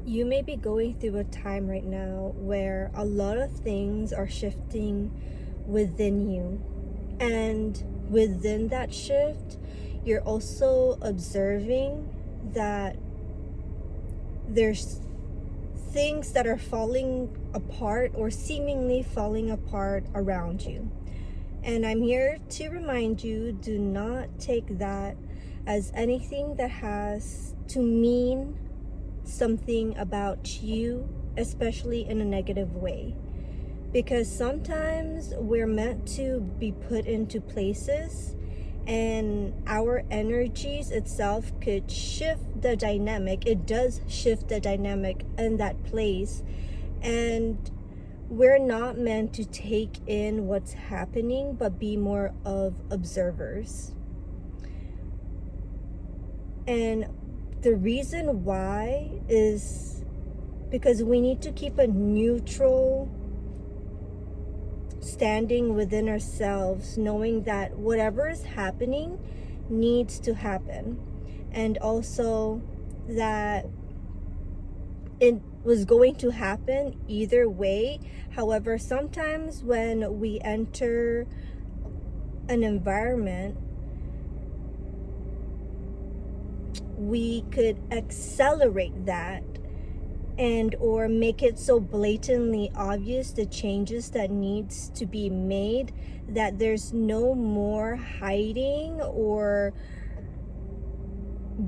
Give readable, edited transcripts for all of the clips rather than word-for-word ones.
You may be going through a time right now where a lot of things are shifting within you. And within that shift, you're also observing that there's things that are falling apart or seemingly falling apart around you. And I'm here to remind you, do not take that as anything that has to mean something about you, especially in a negative way. Because sometimes we're meant to be put into places and our energies itself could shift the dynamic. It does shift the dynamic in that place. And we're not meant to take in what's happening, but be more of observers. And the reason why is because we need to keep a neutral standing within ourselves, knowing that whatever is happening needs to happen, and also that it was going to happen either way. However, sometimes when we enter an environment, we could accelerate that and or make it so blatantly obvious the changes that needs to be made that there's no more hiding or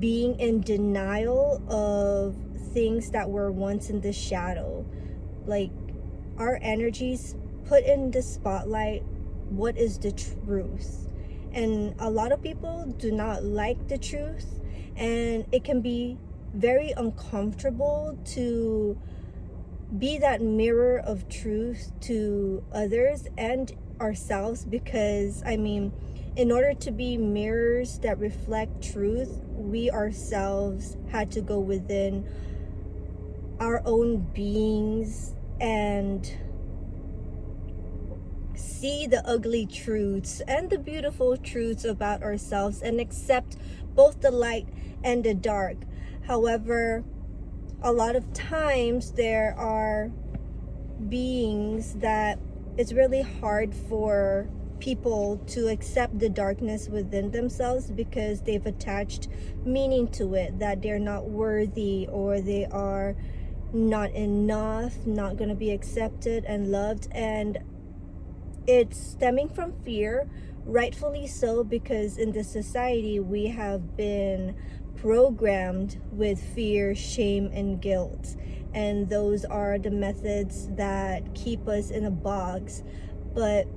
being in denial of things that were once in the shadow. Like, our energies put in the spotlight what is the truth, and a lot of people do not like the truth, and it can be very uncomfortable to be that mirror of truth to others and ourselves. Because in order to be mirrors that reflect truth, we ourselves had to go within our own beings and see the ugly truths and the beautiful truths about ourselves and accept both the light and the dark. However, a lot of times there are beings that it's really hard for people to accept the darkness within themselves because they've attached meaning to it, that they're not worthy or they are not enough, not going to be accepted and loved. And it's stemming from fear, rightfully so, because in this society we have been programmed with fear, shame, and guilt. And those are the methods that keep us in a box. But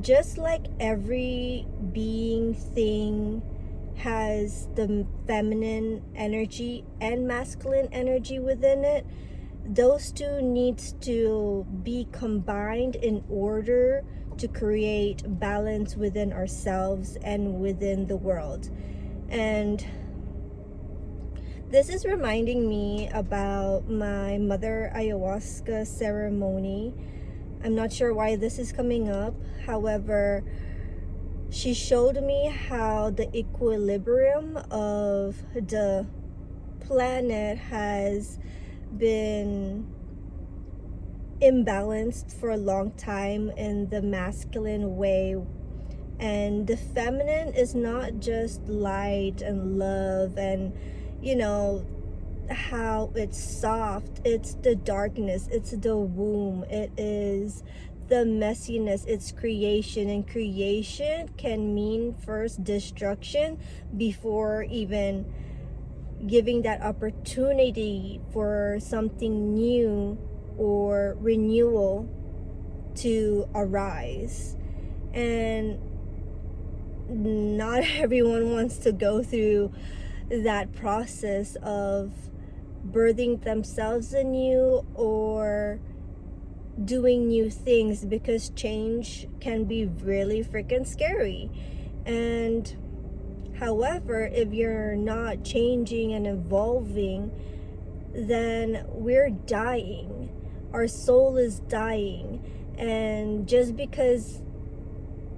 just like every being, thing has the feminine energy and masculine energy within it, those two needs to be combined in order to create balance within ourselves and within the world. And this is reminding me about my mother ayahuasca ceremony. I'm not sure why this is coming up. However, she showed me how the equilibrium of the planet has been imbalanced for a long time in the masculine way, and the feminine is not just light and love and how it's soft. It's the darkness, it's the womb, it is the messiness, it's creation. And creation can mean first destruction before even giving that opportunity for something new or renewal to arise. And not everyone wants to go through that process of birthing themselves anew or doing new things, because change can be really freaking scary. And however, if you're not changing and evolving, then we're dying. Our soul is dying. And just because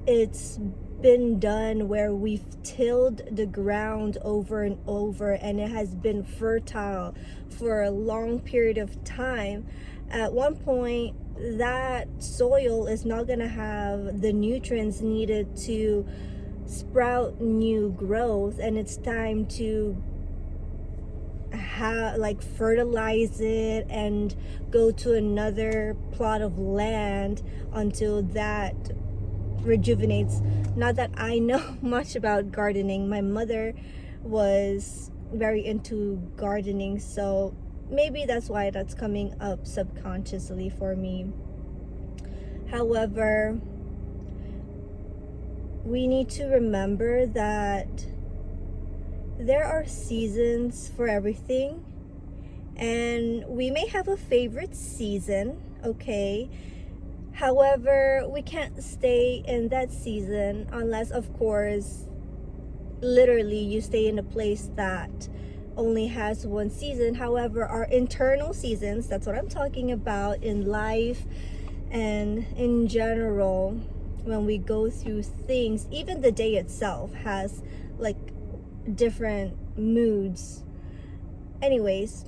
it's been done where we've tilled the ground over and over and it has been fertile for a long period of time, at one point that soil is not going to have the nutrients needed to sprout new growth, and it's time to fertilize it and go to another plot of land until that rejuvenates. Not that I know much about gardening. My mother was very into gardening, so maybe that's why that's coming up subconsciously for me. However, we need to remember that there are seasons for everything, and we may have a favorite season, okay? However, we can't stay in that season unless, of course, literally you stay in a place that only has one season. However, our internal seasons, that's what I'm talking about in life and in general, when we go through things, even the day itself has like different moods. Anyways,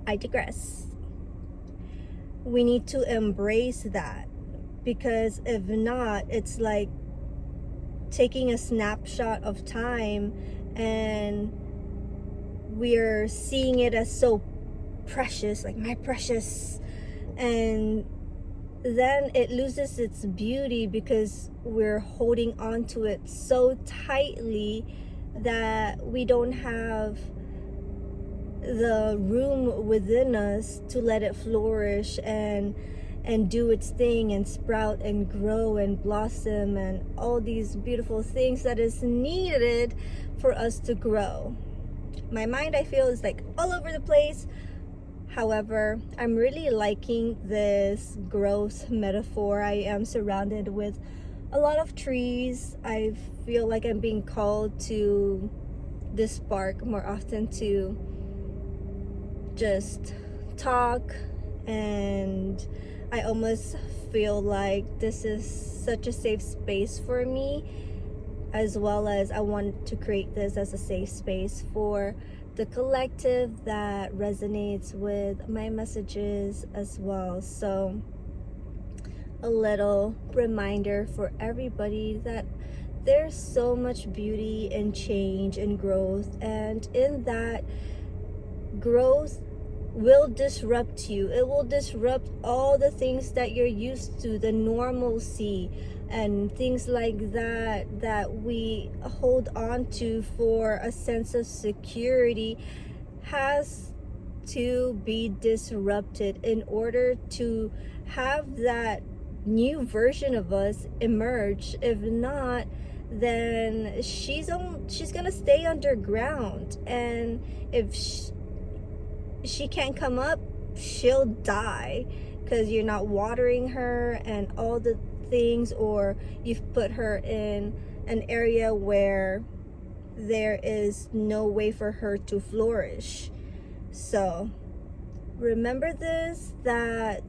I digress. We need to embrace that, because if not, it's like taking a snapshot of time and we're seeing it as so precious, like my precious, and then it loses its beauty because we're holding on to it so tightly that we don't have the room within us to let it flourish and do its thing and sprout and grow and blossom and all these beautiful things that is needed for us to grow. My mind, I feel, is like all over the place. However, I'm really liking this growth metaphor. I am surrounded with a lot of trees. I feel like I'm being called to this park more often to just talk, and I almost feel like this is such a safe space for me, as well as I want to create this as a safe space for the collective that resonates with my messages as well. So a little reminder for everybody that there's so much beauty and change and growth, and in that growth will disrupt you. It will disrupt all the things that you're used to, the normalcy and things like that that we hold on to for a sense of security has to be disrupted in order to have that new version of us emerge. If not, then she's gonna stay underground, and if she can't come up, she'll die because you're not watering her and all the things, or you've put her in an area where there is no way for her to flourish. So remember this, that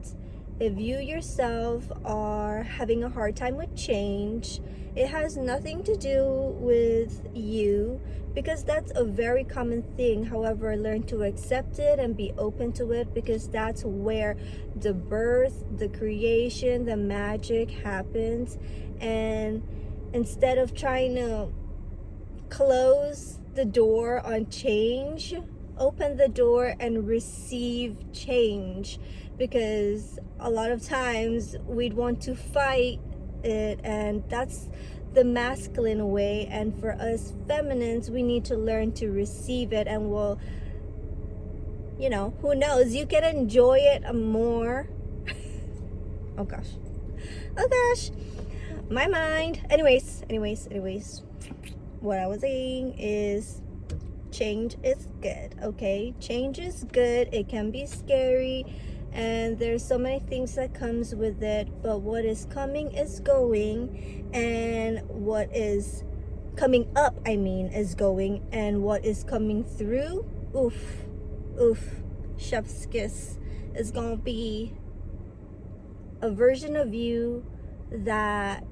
if you yourself are having a hard time with change, it has nothing to do with you, because that's a very common thing. However, learn to accept it and be open to it, because that's where the birth, the creation, the magic happens. And instead of trying to close the door on change, open the door and receive change, because a lot of times we'd want to fight it, and that's the masculine way. And for us feminines, we need to learn to receive it, and we'll, who knows, you can enjoy it more. oh gosh, my mind. Anyways, what I was saying is change is good, okay? Change is good. It can be scary, and there's so many things that comes with it, but what is coming is going, and what is coming up, is going, and what is coming through, chef's kiss, is gonna be a version of you that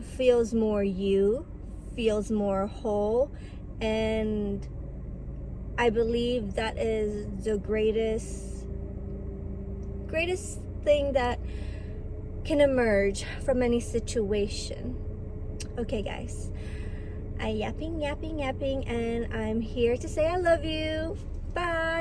feels more you, feels more whole, and I believe that is the greatest thing that can emerge from any situation. Okay, guys, I'm yapping, and I'm here to say I love you. Bye.